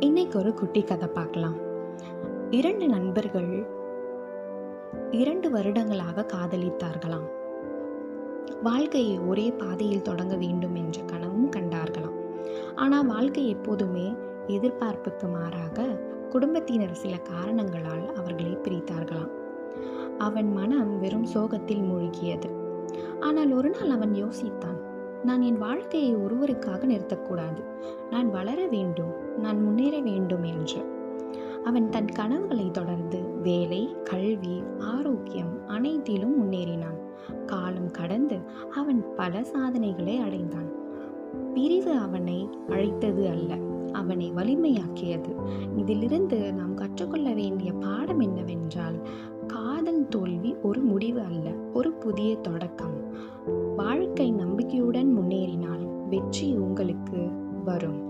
இன்னைக்கு ஒரு குட்டி கதை பார்க்கலாம். 2 நண்பர்கள் 2 வருடங்களாக காதலித்தார்களாம். வாழ்க்கையை ஒரே பாதையில் தொடங்க வேண்டும் என்ற கனவும் கண்டார்களாம். ஆனால் வாழ்க்கை எப்போதுமே எதிர்பார்ப்புக்கு மாறாக குடும்பத்தினர் சில காரணங்களால் அவர்களை பிரித்தார்களாம். அவன் மனம் வெறும் சோகத்தில் மூழ்கியது. ஆனால் ஒரு நாள் அவன் யோசித்தான், நான் என் வாழ்க்கையை ஒருவருக்காக நிறுத்தக்கூடாது. நான் வளர வேண்டும், நான் முன்னேற வேண்டும் என்று. அவன் தன் கனவுகளை தொடர்ந்து வேலை, கல்வி, ஆரோக்கியம் அனைத்திலும் முன்னேறினான். காலம் கடந்து அவன் பல சாதனைகளை அடைந்தான். பிரிவு அவனை அழைத்தது அல்ல, அவனை வலிமையாக்கியது. இதிலிருந்து நாம் கற்றுக்கொள்ள வேண்டிய பாடம் என்னவென்றால், காதல் தோல்வி ஒரு முடிவு அல்ல, ஒரு புதிய தொடக்கம். வாழ்க்கை நம்பிக்கையுடன் முன்னேறினால் வெற்றி உங்களுக்கு வரும்.